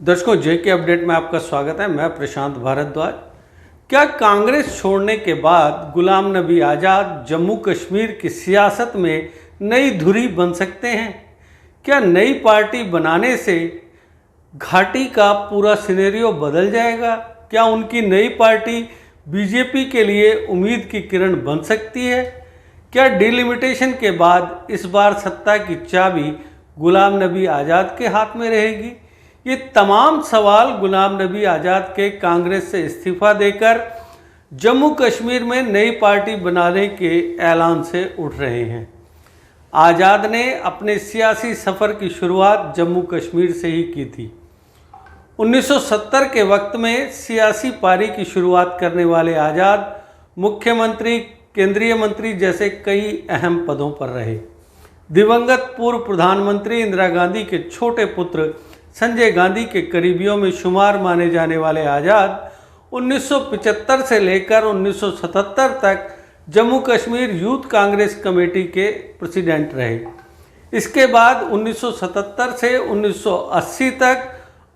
दर्शकों, जेके अपडेट में आपका स्वागत है। मैं प्रशांत भारद्वाज। क्या कांग्रेस छोड़ने के बाद गुलाम नबी आज़ाद जम्मू कश्मीर की सियासत में नई धुरी बन सकते हैं? क्या नई पार्टी बनाने से घाटी का पूरा सिनेरियो बदल जाएगा? क्या उनकी नई पार्टी बीजेपी के लिए उम्मीद की किरण बन सकती है? क्या डिलिमिटेशन के बाद इस बार सत्ता की चाबी गुलाम नबी आज़ाद के हाथ में रहेगी? ये तमाम सवाल गुलाम नबी आज़ाद के कांग्रेस से इस्तीफा देकर जम्मू कश्मीर में नई पार्टी बनाने के ऐलान से उठ रहे हैं। आज़ाद ने अपने सियासी सफ़र की शुरुआत जम्मू कश्मीर से ही की थी। 1970 के वक्त में सियासी पारी की शुरुआत करने वाले आज़ाद मुख्यमंत्री, केंद्रीय मंत्री जैसे कई अहम पदों पर रहे। दिवंगत पूर्व प्रधानमंत्री इंदिरा गांधी के छोटे पुत्र संजय गांधी के करीबियों में शुमार माने जाने वाले आज़ाद 1975 से लेकर 1977 तक जम्मू कश्मीर यूथ कांग्रेस कमेटी के प्रेसिडेंट रहे। इसके बाद 1977 से 1980 तक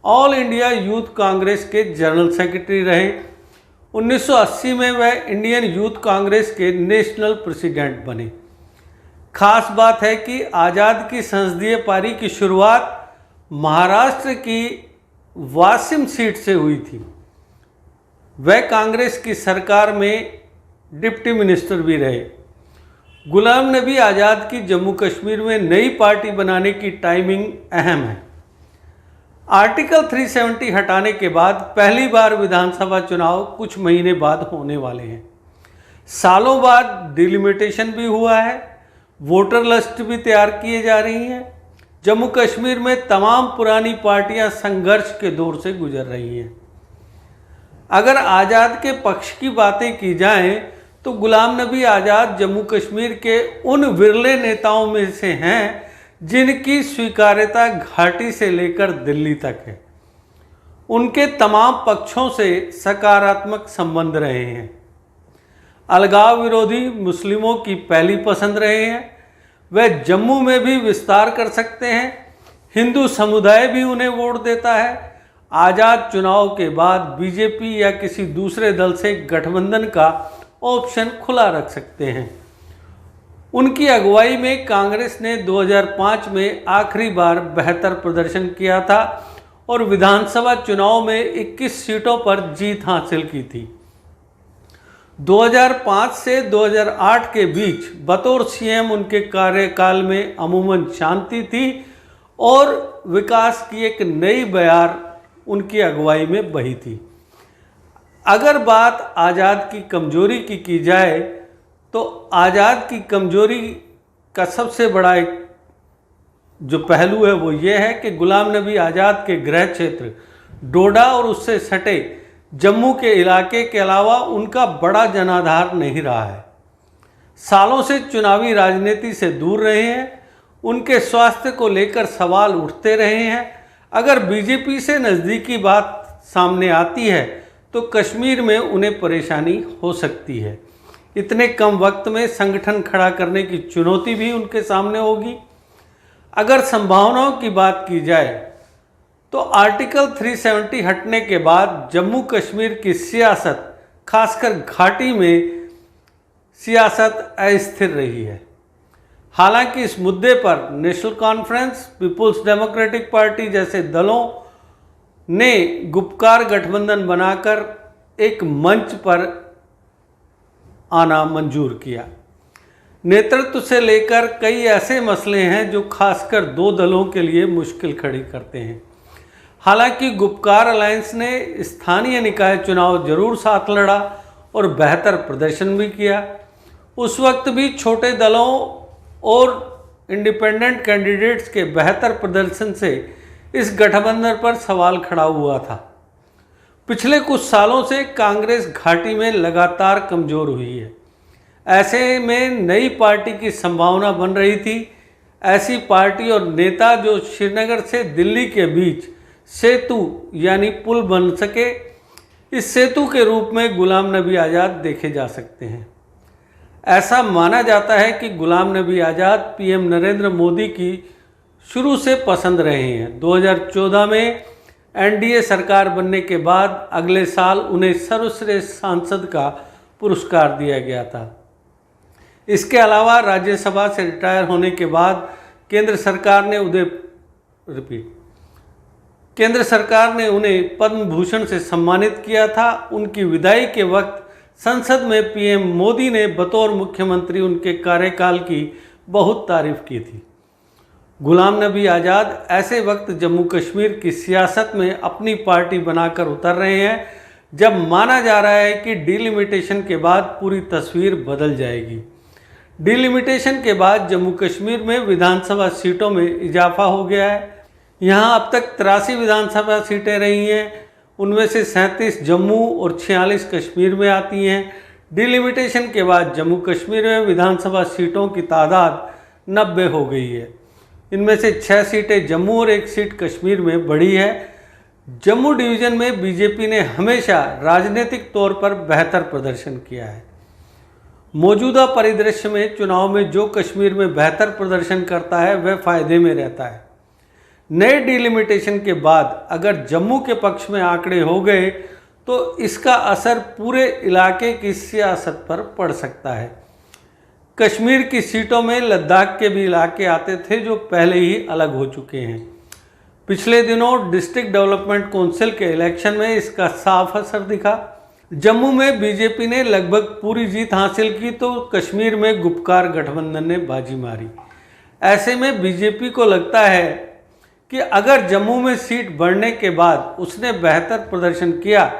ऑल इंडिया यूथ कांग्रेस के जनरल सेक्रेटरी रहे। 1980 में वह इंडियन यूथ कांग्रेस के नेशनल प्रेसिडेंट बने। खास बात है कि आज़ाद की संसदीय पारी की शुरुआत महाराष्ट्र की वासिम सीट से हुई थी। वह कांग्रेस की सरकार में डिप्टी मिनिस्टर भी रहे। गुलाम नबी आज़ाद की जम्मू कश्मीर में नई पार्टी बनाने की टाइमिंग अहम है। आर्टिकल 370 हटाने के बाद पहली बार विधानसभा चुनाव कुछ महीने बाद होने वाले हैं। सालों बाद डिलिमिटेशन भी हुआ है, वोटर लिस्ट भी तैयार किए जा रही हैं। जम्मू कश्मीर में तमाम पुरानी पार्टियां संघर्ष के दौर से गुजर रही हैं। अगर आज़ाद के पक्ष की बातें की जाएं तो गुलाम नबी आज़ाद जम्मू कश्मीर के उन विरले नेताओं में से हैं जिनकी स्वीकार्यता घाटी से लेकर दिल्ली तक है। उनके तमाम पक्षों से सकारात्मक संबंध रहे हैं। अलगाव विरोधी मुस्लिमों की पहली पसंद रहे हैं। वह जम्मू में भी विस्तार कर सकते हैं। हिंदू समुदाय भी उन्हें वोट देता है। आज़ाद चुनाव के बाद बीजेपी या किसी दूसरे दल से गठबंधन का ऑप्शन खुला रख सकते हैं। उनकी अगुवाई में कांग्रेस ने 2005 में आखिरी बार बेहतर प्रदर्शन किया था और विधानसभा चुनाव में 21 सीटों पर जीत हासिल की थी। 2005 से 2008 के बीच बतौर सीएम उनके कार्यकाल में अमूमन शांति थी और विकास की एक नई बयार उनकी अगुवाई में बही थी। अगर बात आज़ाद की कमजोरी की जाए तो आज़ाद की कमजोरी का सबसे बड़ा एक जो पहलू है वो ये है कि गुलाम नबी आज़ाद के गृह क्षेत्र डोडा और उससे सटे जम्मू के इलाके के अलावा उनका बड़ा जनाधार नहीं रहा है। सालों से चुनावी राजनीति से दूर रहे हैं। उनके स्वास्थ्य को लेकर सवाल उठते रहे हैं। अगर बीजेपी से नज़दीकी बात सामने आती है तो कश्मीर में उन्हें परेशानी हो सकती है। इतने कम वक्त में संगठन खड़ा करने की चुनौती भी उनके सामने होगी। अगर संभावनाओं की बात की जाए तो आर्टिकल 370 हटने के बाद जम्मू कश्मीर की सियासत, खासकर घाटी में सियासत अस्थिर रही है। हालांकि इस मुद्दे पर नेशनल कॉन्फ्रेंस, पीपुल्स डेमोक्रेटिक पार्टी जैसे दलों ने गुपकार गठबंधन बनाकर एक मंच पर आना मंजूर किया। नेतृत्व से लेकर कई ऐसे मसले हैं जो खासकर दो दलों के लिए मुश्किल खड़ी करते हैं। हालांकि गुपकार अलायंस ने स्थानीय निकाय चुनाव जरूर साथ लड़ा और बेहतर प्रदर्शन भी किया। उस वक्त भी छोटे दलों और इंडिपेंडेंट कैंडिडेट्स के बेहतर प्रदर्शन से इस गठबंधन पर सवाल खड़ा हुआ था। पिछले कुछ सालों से कांग्रेस घाटी में लगातार कमज़ोर हुई है। ऐसे में नई पार्टी की संभावना बन रही थी। ऐसी पार्टी और नेता जो श्रीनगर से दिल्ली के बीच सेतु यानी पुल बन सके, इस सेतु के रूप में गुलाम नबी आज़ाद देखे जा सकते हैं। ऐसा माना जाता है कि गुलाम नबी आज़ाद पीएम नरेंद्र मोदी की शुरू से पसंद रहे हैं। 2014 में एनडीए सरकार बनने के बाद अगले साल उन्हें सर्वश्रेष्ठ सांसद का पुरस्कार दिया गया था। इसके अलावा राज्यसभा से रिटायर होने के बाद केंद्र सरकार ने उन्हें पद्म भूषण से सम्मानित किया था। उनकी विदाई के वक्त संसद में पीएम मोदी ने बतौर मुख्यमंत्री उनके कार्यकाल की बहुत तारीफ की थी। गुलाम नबी आज़ाद ऐसे वक्त जम्मू कश्मीर की सियासत में अपनी पार्टी बनाकर उतर रहे हैं जब माना जा रहा है कि डिलिमिटेशन के बाद पूरी तस्वीर बदल जाएगी। डिलिमिटेशन के बाद जम्मू कश्मीर में विधानसभा सीटों में इजाफा हो गया है। यहाँ अब तक 83 विधानसभा सीटें रही हैं, उनमें से 37 जम्मू और 46 कश्मीर में आती हैं। डिलिमिटेशन के बाद जम्मू कश्मीर में विधानसभा सीटों की तादाद 90 हो गई है। इनमें से 6 सीटें जम्मू और 1 सीट कश्मीर में बढ़ी है। जम्मू डिवीज़न में बीजेपी ने हमेशा राजनीतिक तौर पर बेहतर प्रदर्शन किया है। मौजूदा परिदृश्य में चुनाव में जो कश्मीर में बेहतर प्रदर्शन करता है वह फायदे में रहता है। नए डिलिमिटेशन के बाद अगर जम्मू के पक्ष में आंकड़े हो गए तो इसका असर पूरे इलाके की सियासत पर पड़ सकता है। कश्मीर की सीटों में लद्दाख के भी इलाके आते थे जो पहले ही अलग हो चुके हैं। पिछले दिनों डिस्ट्रिक्ट डेवलपमेंट काउंसिल के इलेक्शन में इसका साफ असर दिखा। जम्मू में बीजेपी ने लगभग पूरी जीत हासिल की तो कश्मीर में गुपकार गठबंधन ने बाजी मारी। ऐसे में बीजेपी को लगता है कि अगर जम्मू में सीट बढ़ने के बाद उसने बेहतर प्रदर्शन किया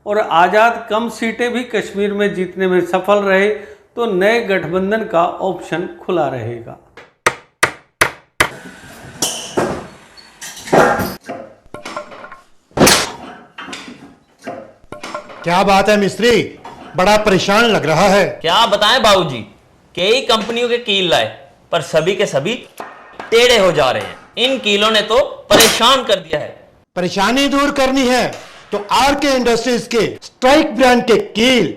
और आज़ाद कम सीटें भी कश्मीर में जीतने में सफल रहे तो नए गठबंधन का ऑप्शन खुला रहेगा। क्या बात है मिस्त्री, बड़ा परेशान लग रहा है। क्या बताएं बाबूजी, कई कंपनियों के कील लाए पर सभी के सभी टेढ़े हो जा रहे हैं। इन कीलों ने तो परेशान कर दिया है। परेशानी दूर करनी है तो आरके इंडस्ट्रीज के स्ट्राइक ब्रांड के कील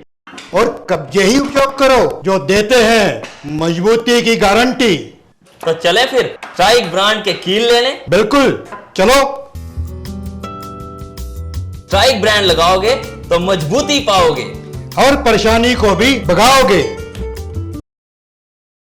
और कब्जे ही उपयोग करो जो देते हैं मजबूती की गारंटी। तो चले फिर स्ट्राइक ब्रांड के कील ले लें। बिल्कुल, चलो। स्ट्राइक ब्रांड लगाओगे तो मजबूती पाओगे और परेशानी को भी भगाओगे।